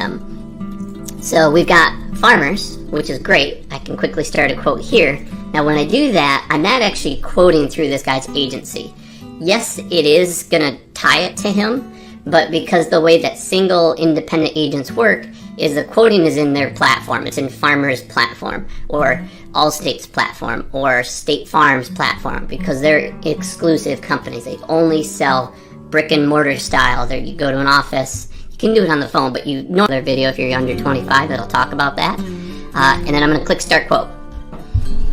them. So we've got farmers, which is great. I can quickly start a quote here. Now when I do that, I'm not actually quoting through this guy's agency. Yes, it is gonna tie it to him, but because the way that single independent agents work is the quoting is in their platform. It's in Farmers' platform, or Allstate's platform, or State Farm's platform, because they're exclusive companies. They only sell brick and mortar style. There, you go to an office. You can do it on the phone, but you know their video if you're under 25, it'll talk about that. And then I'm gonna click Start Quote.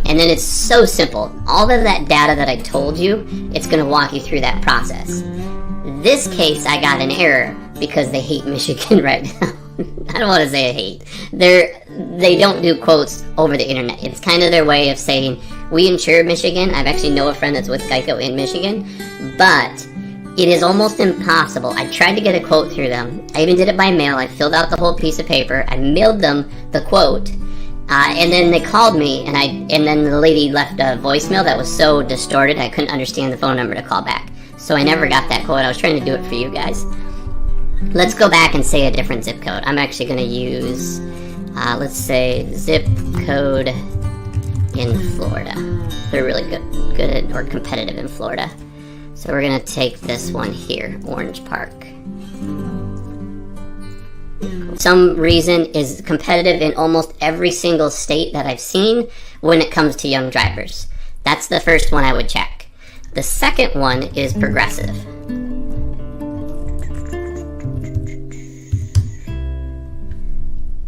And then it's so simple. All of that data that I told you, it's gonna walk you through that process. This case, I got an error because they hate Michigan right now. I don't want to say I hate. They don't do quotes over the internet. It's kind of their way of saying, we insure Michigan. I've actually know a friend that's with Geico in Michigan, but it is almost impossible. I tried to get a quote through them. I even did it by mail. I filled out the whole piece of paper. I mailed them the quote, and then they called me, and then the lady left a voicemail that was so distorted I couldn't understand the phone number to call back. So I never got that quote. I was trying to do it for you guys. Let's go back and say a different zip code. I'm actually going to use, let's say, zip code in Florida. They're really good at, or competitive in Florida. So we're going to take this one here, Orange Park. Some reason is competitive in almost every single state that I've seen when it comes to young drivers. That's the first one I would check. The second one is Progressive.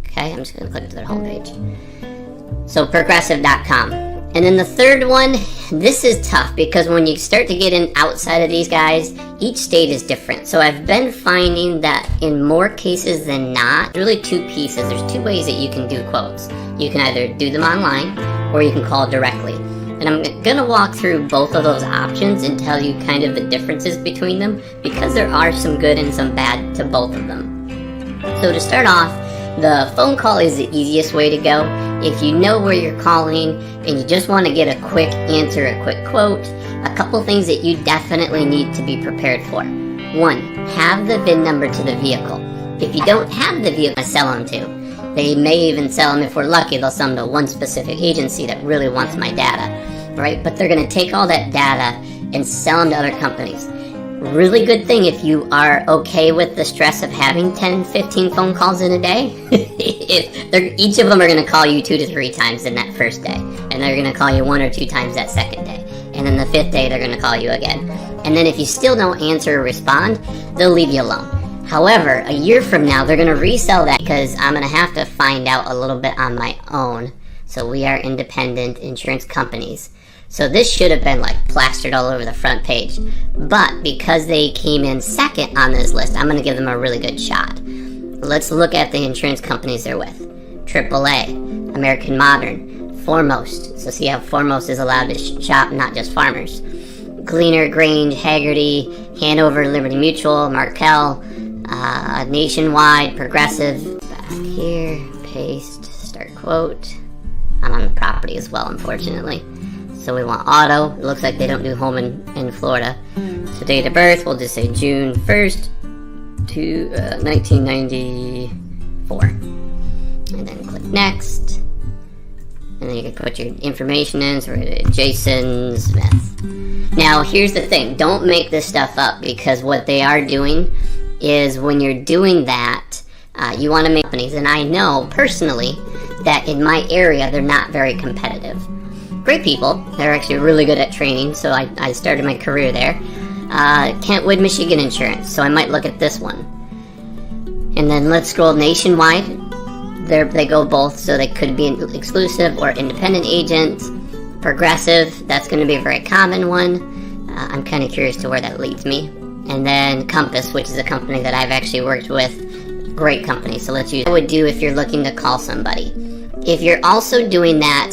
Okay, I'm just going to click to their homepage. So progressive.com. And then the third one, this is tough because when you start to get in outside of these guys, each state is different. So I've been finding that in more cases than not, really two pieces. There's two ways that you can do quotes. You can either do them online or you can call directly. And I'm going to walk through both of those options and tell you kind of the differences between them because there are some good and some bad to both of them. So to start off, the phone call is the easiest way to go. If you know where you're calling and you just want to get a quick answer, a quick quote, a couple things that you definitely need to be prepared for. One, have the VIN number to the vehicle. If you don't have the vehicle to sell them to, they may even sell them, if we're lucky, they'll sell them to one specific agency that really wants my data, right? But they're going to take all that data and sell them to other companies. Really good thing if you are okay with the stress of having 10, 15 phone calls in a day. Each of them are going to call you 2 to 3 times in that first day. And they're going to call you 1 or 2 times that second day. And then the 5th day, they're going to call you again. And then if you still don't answer or respond, they'll leave you alone. However, a year from now, they're going to resell that because I'm going to have to find out a little bit on my own. So we are independent insurance companies. So this should have been like plastered all over the front page. But because they came in second on this list, I'm going to give them a really good shot. Let's look at the insurance companies they're with. AAA, American Modern, Foremost. So see how Foremost is allowed to shop, not just Farmers. Gleaner, Grange, Haggerty, Hanover, Liberty Mutual, Markel, Nationwide, Progressive. Back here, paste, start quote. I'm on the property as well, unfortunately. So we want auto. It looks like they don't do home in Florida. So date of birth, we'll just say June 1st to 1994. And then click next. And then you can put your information in. So we're going to Jason Smith. Now here's the thing. Don't make this stuff up because what they are doing is when you're doing that, you want to make companies. And I know personally that in my area, they're not very competitive. Great people. They're actually really good at training, so I started my career there. Kentwood, Michigan Insurance, so I might look at this one. And then let's scroll Nationwide. They go both, so they could be an exclusive or independent agent. Progressive, that's going to be a very common one. I'm kind of curious to where that leads me. And then Compass, which is a company that I've actually worked with. Great company, so let's use it. I would do if you're looking to call somebody. If you're also doing that,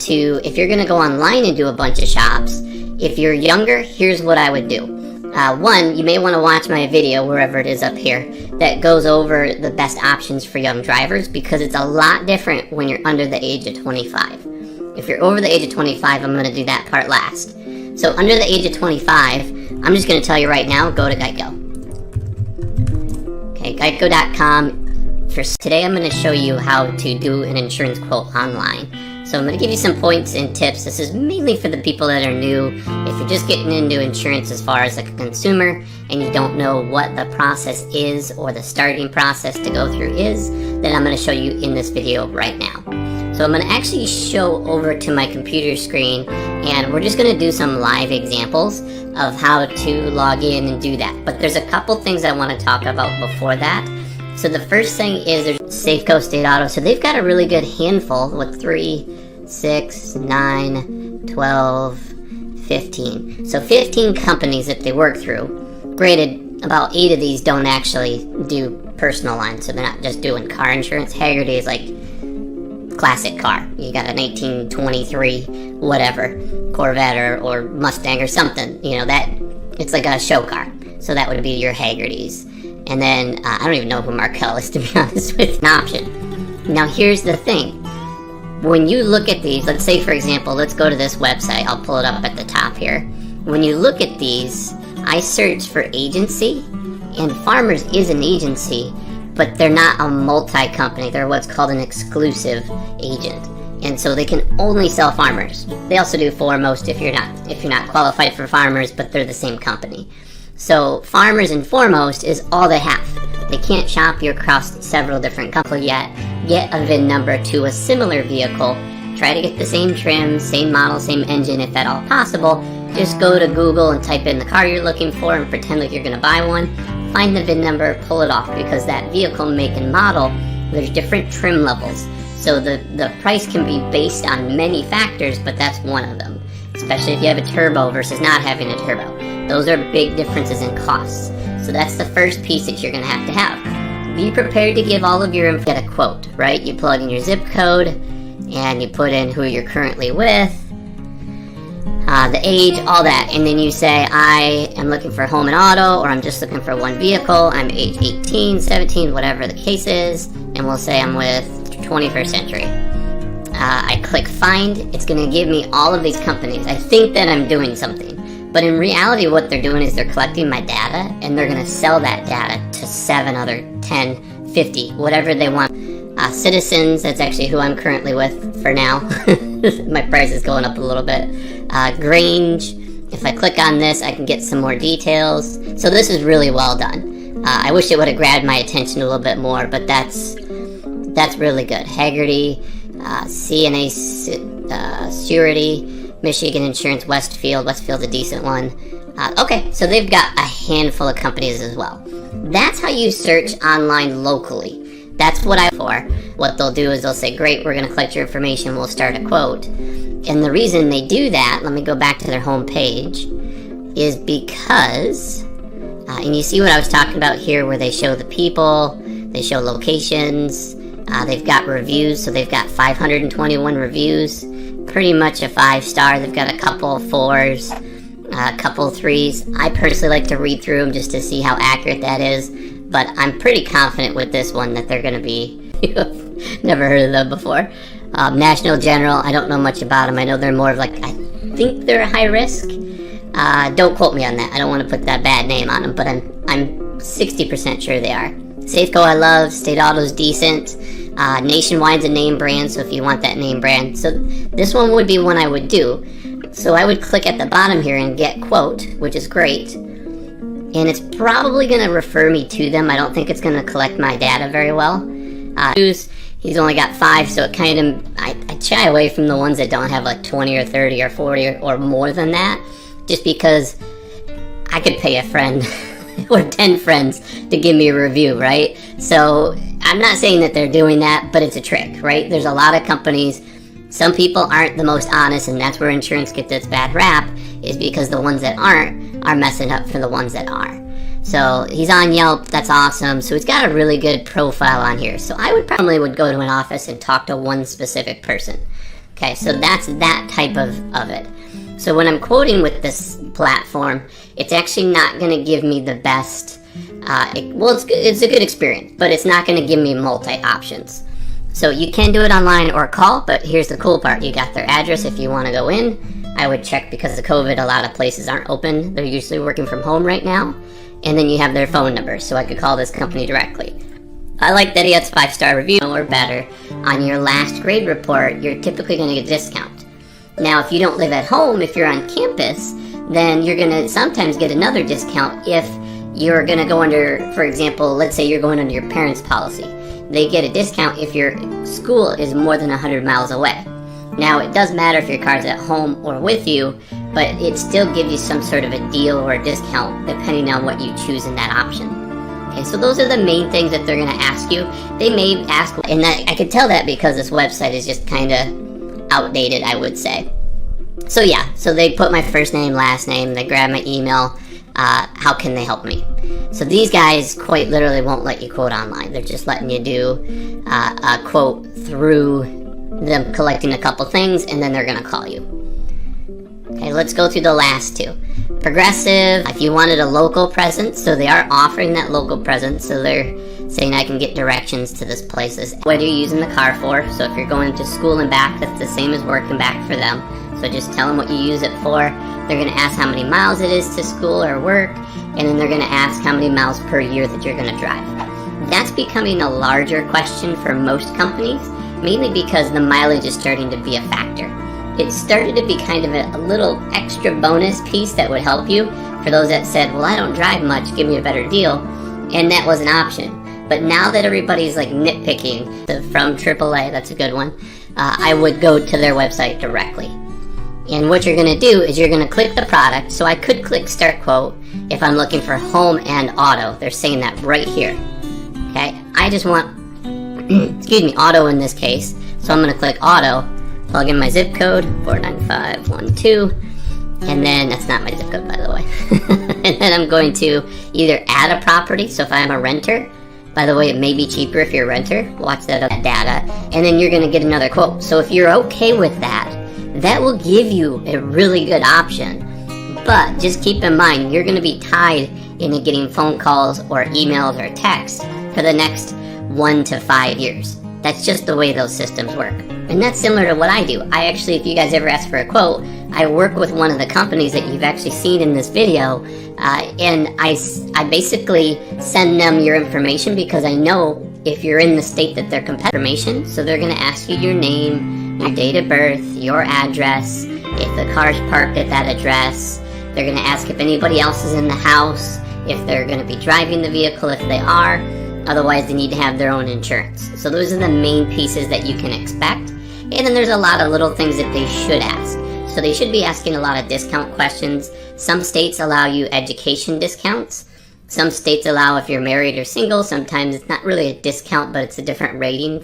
if you're going to go online and do a bunch of shops, if you're younger, here's what I would do. One, you may want to watch my video, wherever it is up here, that goes over the best options for young drivers because it's a lot different when you're under the age of 25. If you're over the age of 25, I'm going to do that part last. So under the age of 25, I'm just going to tell you right now, go to Geico. Okay, Geico.com. Today I'm going to show you how to do an insurance quote online. So I'm going to give you some points and tips. This is mainly for the people that are new. If you're just getting into insurance as far as like a consumer and you don't know what the process is or the starting process to go through is, then I'm going to show you in this video right now. So I'm going to actually show over to my computer screen and we're just going to do some live examples of how to log in and do that. But there's a couple things I want to talk about before that. So the first thing is there's Safeco, State Auto. So they've got a really good handful with 3, 6, 9, 12, 15. So 15 companies that they work through. Granted, about 8 of these don't actually do personal lines. So they're not just doing car insurance. Hagerty is like classic car. You got an 1823 whatever Corvette or Mustang or something, you know, that it's like a show car. So that would be your Hagertys. And then I don't even know who Markel is, to be honest with, an option. Now here's the thing. When you look at these, let's say for example, let's go to this website. I'll pull it up at the top here. When you look at these, I search for agency, and Farmers is an agency, but they're not a multi-company. They're what's called an exclusive agent. And so they can only sell Farmers. They also do Foremost if you're not qualified for Farmers, but they're the same company. So Farmers and Foremost is all they have. They can't shop you across several different companies yet. Get a VIN number to a similar vehicle. Try to get the same trim, same model, same engine if at all possible. Just go to Google and type in the car you're looking for and pretend like you're going to buy one. Find the VIN number, pull it off, because that vehicle make and model, there's different trim levels. So the price can be based on many factors, but that's one of them. Especially if you have a turbo versus not having a turbo. Those are big differences in costs. So that's the first piece that you're going to have. Be prepared to give all of your info. Get a quote, right? You plug in your zip code and you put in who you're currently with, the age, all that. And then you say, I am looking for home and auto, or I'm just looking for one vehicle. I'm age 18, 17, whatever the case is. And we'll say I'm with 21st Century. I click find. It's going to give me all of these companies. I think that I'm doing something. But in reality, what they're doing is they're collecting my data, and they're going to sell that data to 7 other, 10, 50, whatever they want. Citizens, that's actually who I'm currently with for now. My price is going up a little bit. Grange, if I click on this, I can get some more details. So this is really well done. I wish it would have grabbed my attention a little bit more, but that's really good. Hagerty, CNA Surety, Michigan Insurance, Westfield's a decent one. Okay, so they've got a handful of companies as well. That's how you search online locally. That's what What they'll do is they'll say, great, we're going to collect your information, we'll start a quote. And the reason they do that, let me go back to their home page, is because, and you see what I was talking about here where they show the people, they show locations, they've got reviews, so they've got 521 reviews. Pretty much a 5-star. They've got a couple 4s, a couple 3s. I personally like to read through them just to see how accurate that is, but I'm pretty confident with this one that they're going to be, never heard of them before. National General, I don't know much about them. I know they're more of like, I think they're high risk. Don't quote me on that. I don't want to put that bad name on them, but I'm 60% sure they are. Safeco I love, State Auto's decent. Nationwide's a name brand, so if you want that name brand. So this one would be one I would do. So I would click at the bottom here and get quote, which is great. And it's probably going to refer me to them. I don't think it's going to collect my data very well. He's only got 5, so it kind of, I shy away from the ones that don't have like 20 or 30 or 40 or more than that. Just because I could pay a friend or 10 friends to give me a review, right? So I'm not saying that they're doing that, but it's a trick, right? There's a lot of companies. Some people aren't the most honest, and that's where insurance gets its bad rap, is because the ones that aren't are messing up for the ones that are. So he's on Yelp, that's awesome. So he's got a really good profile on here. So I would probably go to an office and talk to one specific person. Okay, so that's that type of it. So when I'm quoting with this platform, it's actually not going to give me the best, it's a good experience, but it's not going to give me multi-options. So you can do it online or call, but here's the cool part. You got their address if you want to go in. I would check because of COVID, a lot of places aren't open. They're usually working from home right now. And then you have their phone number, so I could call this company directly. I like that he has 5-star review or better. On your last grade report, you're typically going to get a discount. Now, if you don't live at home, if you're on campus, then you're going to sometimes get another discount if you're going to go under, for example, let's say you're going under your parents' policy. They get a discount if your school is more than 100 miles away. Now, it does matter if your car's at home or with you, but it still gives you some sort of a deal or a discount depending on what you choose in that option. Okay, so those are the main things that they're going to ask you. They may ask, and I could tell that because this website is just kind of outdated, I would say. So yeah, so they put my first name, last name, they grab my email. How can they help me? So these guys quite literally won't let you quote online. They're just letting you do a quote through them collecting a couple things, and then they're going to call you. Okay, let's go through the last two. Progressive, if you wanted a local presence, so they are offering that local presence, so they're saying I can get directions to this places. What are you using the car for? So if you're going to school and back, that's the same as work and back for them. So just tell them what you use it for. They're going to ask how many miles it is to school or work, and then they're going to ask how many miles per year that you're going to drive. That's becoming a larger question for most companies, mainly because the mileage is starting to be a factor. It started to be kind of a little extra bonus piece that would help you for those that said, well, I don't drive much, give me a better deal, and that was an option. But now that everybody's like nitpicking from AAA, that's a good one, I would go to their website directly. And what you're going to do is you're going to click the product. So I could click Start Quote if I'm looking for home and auto. They're saying that right here. Okay, I just want, excuse me, auto in this case. So I'm going to click auto, plug in my zip code, 49512, and then, that's not my zip code by the way. And then I'm going to either add a property, so if I'm a renter, by the way, it may be cheaper if you're a renter, watch that data, and then you're going to get another quote. So if you're okay with that, that will give you a really good option. But just keep in mind, you're going to be tied into getting phone calls or emails or texts for the next 1 to 5 years. That's just the way those systems work. And that's similar to what I do. I actually, if you guys ever ask for a quote, I work with one of the companies that you've actually seen in this video, and I basically send them your information because I know if you're in the state that they're competitive. So they're going to ask you your name, your date of birth, your address, if the car's parked at that address. They're going to ask if anybody else is in the house, if they're going to be driving the vehicle, if they are. Otherwise, they need to have their own insurance. So those are the main pieces that you can expect. And then there's a lot of little things that they should ask. So they should be asking a lot of discount questions. Some states allow you education discounts. Some states allow if you're married or single. Sometimes it's not really a discount, but it's a different rating.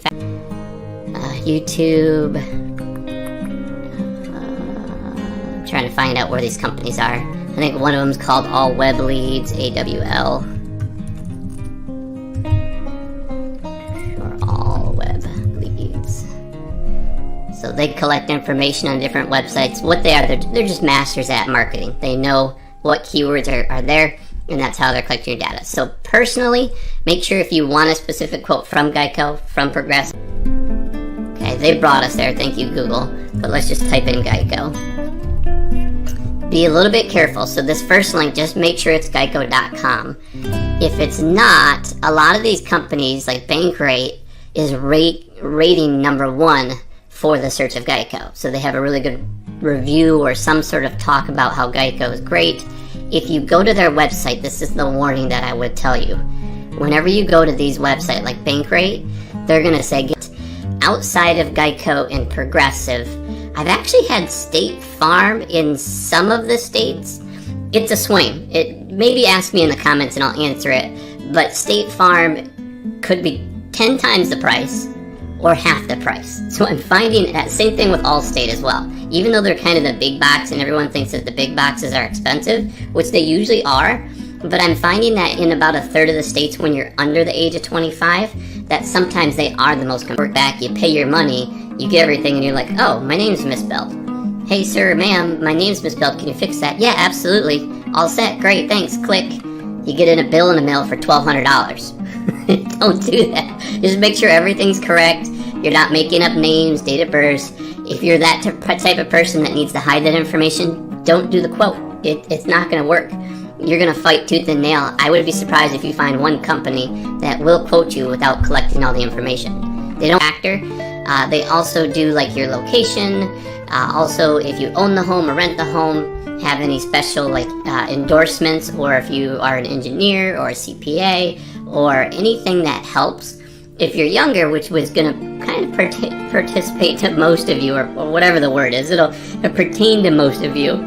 YouTube. I'm trying to find out where these companies are. I think one of them is called All Web Leads, AWL. So they collect information on different websites. What they are, they're just masters at marketing. They know what keywords are there, and that's how they're collecting your data. So personally, make sure if you want a specific quote from Geico, from Progressive. Okay, they brought us there, thank you Google, but let's just type in Geico. Be a little bit careful. So this first link, just make sure it's geico.com. If it's not, a lot of these companies, like Bankrate, is rating number 1 for the search of Geico. So they have a really good review or some sort of talk about how Geico is great. If you go to their website, this is the warning that I would tell you. Whenever you go to these websites like Bankrate, they're going to say, get outside of Geico and Progressive. I've actually had State Farm in some of the states. It's a swing. Maybe ask me in the comments and I'll answer it. But State Farm could be 10 times the price or half the price. So I'm finding that same thing with Allstate as well. Even though they're kind of the big box and everyone thinks that the big boxes are expensive, which they usually are, but I'm finding that in about a third of the states when you're under the age of 25, that sometimes they are the most work back. You pay your money, you get everything, and you're like, oh, my name's misspelled. Hey sir, ma'am, my name's misspelled, can you fix that? Yeah, absolutely. All set, great, thanks, click. You get in a bill in the mail for $1,200. Don't do that. Just make sure everything's correct. You're not making up names, date of birth. If you're that type of person that needs to hide that information, don't do the quote. It's not going to work. you're gonna fight tooth and nail. I would be surprised if you find one company that will quote you without collecting all the information. They don't factor. They also do like your location. Also, if you own the home or rent the home, have any special like endorsements, or if you are an engineer or a CPA or anything that helps. If you're younger, which was gonna kind of participate to most of you, or whatever the word is, it'll pertain to most of you.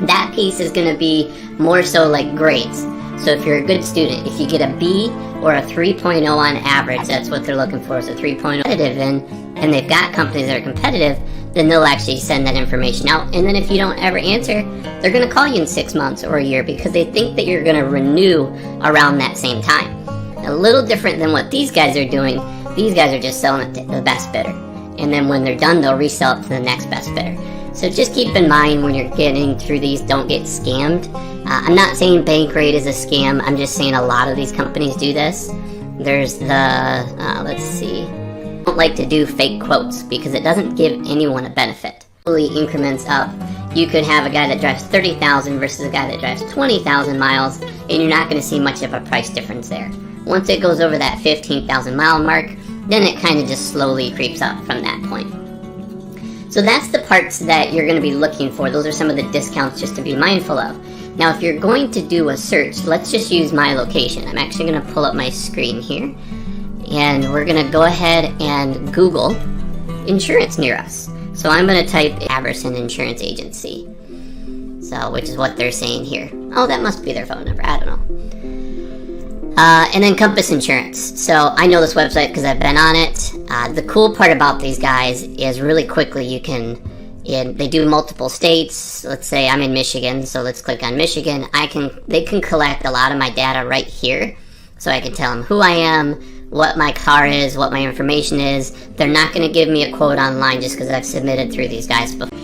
That piece is gonna be more so like grades. So if you're a good student, if you get a B or a 3.0 on average, that's what they're looking for, is a 3.0 competitive in, and they've got companies that are competitive, then they'll actually send that information out. And then if you don't ever answer, they're gonna call you in 6 months or a year because they think that you're gonna renew around that same time. A little different than what these guys are doing. These guys are just selling it to the best bidder. And then when they're done, they'll resell it to the next best bidder. So just keep in mind when you're getting through these, don't get scammed. I'm not saying Bankrate is a scam. I'm just saying a lot of these companies do this. There's the, let's see. I don't like to do fake quotes because it doesn't give anyone a benefit. Increments up. You could have a guy that drives 30,000 versus a guy that drives 20,000 miles, and you're not going to see much of a price difference there. Once it goes over that 15,000 mile mark, then it kind of just slowly creeps up from that point. So that's the parts that you're going to be looking for. Those are some of the discounts just to be mindful of. Now, if you're going to do a search, let's just use my location. I'm actually going to pull up my screen here, and we're going to go ahead and Google insurance near us. So I'm going to type Aberson Insurance Agency, which is what they're saying here. Oh, that must be their phone number. I don't know. And then Compass Insurance. So I know this website because I've been on it. The cool part about these guys is really quickly they do multiple states. Let's say I'm in Michigan, so let's click on Michigan. They can collect a lot of my data right here. So I can tell them who I am, what my car is, what my information is. They're not going to give me a quote online just because I've submitted through these guys before.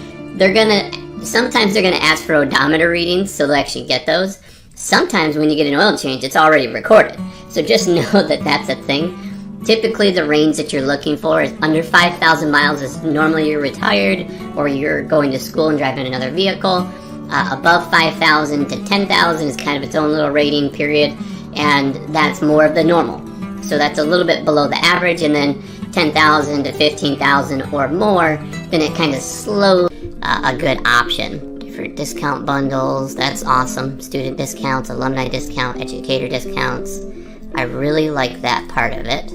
Sometimes they're going to ask for odometer readings, so they'll actually get those. Sometimes when you get an oil change, it's already recorded. So just know that that's a thing. Typically the range that you're looking for is under 5,000 miles is normally you're retired or you're going to school and driving another vehicle. Above 5,000 to 10,000 is kind of its own little rating period, and that's more of the normal. So that's a little bit below the average, and then 10,000 to 15,000 or more, then it kind of slows a good option. For discount bundles, that's awesome. Student discounts, alumni discount, educator discounts. I really like that part of it.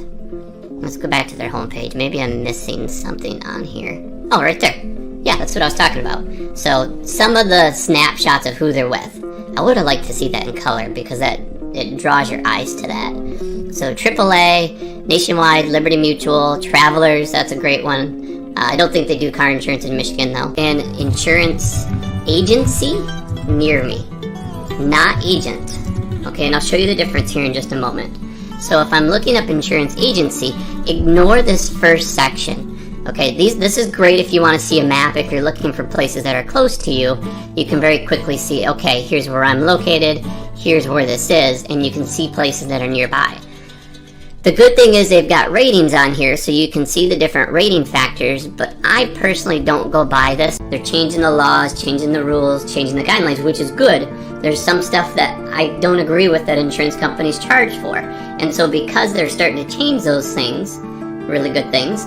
Let's go back to their homepage. Maybe I'm missing something on here. Oh, right there. Yeah, that's what I was talking about. So some of the snapshots of who they're with. I would have liked to see that in color because it draws your eyes to that. So AAA, Nationwide, Liberty Mutual, Travelers, that's a great one. I don't think they do car insurance in Michigan though. And insurance agency near me, not agent. Okay, and I'll show you the difference here in just a moment. So if I'm looking up insurance agency, ignore this first section. Okay, this is great if you want to see a map. If you're looking for places that are close to you, you can very quickly see, okay, here's where I'm located, here's where this is, and you can see places that are nearby. The good thing is they've got ratings on here, so you can see the different rating factors, but I personally don't go by this. They're changing the laws, changing the rules, changing the guidelines, which is good. There's some stuff that I don't agree with that insurance companies charge for. And so because they're starting to change those things, really good things,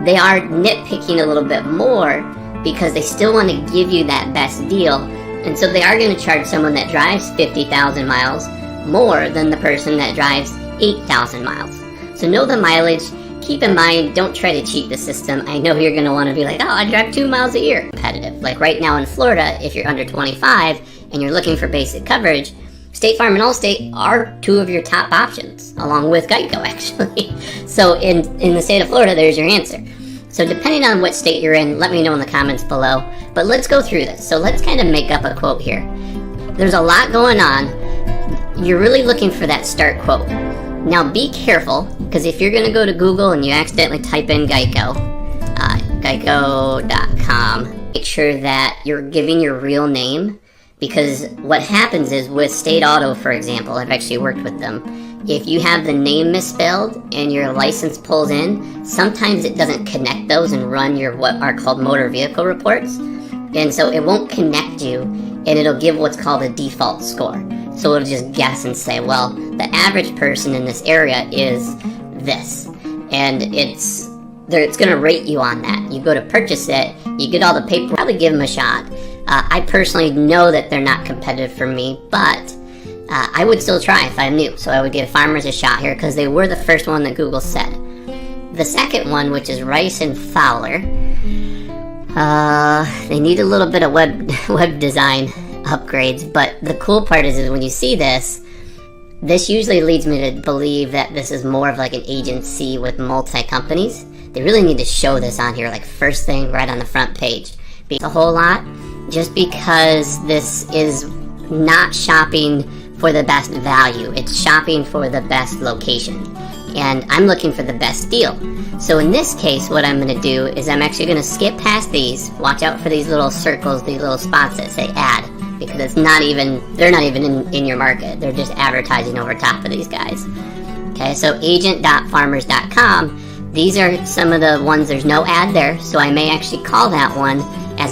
they are nitpicking a little bit more because they still want to give you that best deal. And so they are going to charge someone that drives 50,000 miles more than the person that drives 8,000 miles. So know the mileage. Keep in mind, don't try to cheat the system. I know you're going to want to be like, oh, I drive 2 miles a year. Competitive. Like right now in Florida, if you're under 25 and you're looking for basic coverage, State Farm and Allstate are two of your top options, along with Geico actually. So in the state of Florida, there's your answer. So depending on what state you're in, let me know in the comments below. But let's go through this. So let's kind of make up a quote here. There's a lot going on. You're really looking for that start quote. Now be careful, because if you're going to go to Google and you accidentally type in Geico, geico.com, make sure that you're giving your real name, because what happens is with State Auto, for example, I've actually worked with them, if you have the name misspelled and your license pulls in, sometimes it doesn't connect those and run your what are called motor vehicle reports, and so it won't connect you and it'll give what's called a default score. So it'll just guess and say, well, the average person in this area is this, and it's going to rate you on that. You go to purchase it, you get all the paper, probably give them a shot. I personally know that they're not competitive for me, but I would still try if I knew. So I would give farmers a shot here because they were the first one that Google said. The second one, which is rice and Fowler, they need a little bit of web design upgrades, but the cool part is when you see this usually leads me to believe that this is more of like an agency with multi-companies. They really need to show this on here, like first thing right on the front page. It's a whole lot, just because this is not shopping for the best value. It's shopping for the best location. And I'm looking for the best deal. So in this case, what I'm going to do is I'm actually going to skip past these. Watch out for these little circles, these little spots that say ad, because they're not even in your market. They're just advertising over top of these guys. Okay, so agent.farmers.com. These are some of the ones there's no ad there, so I may actually call that one as an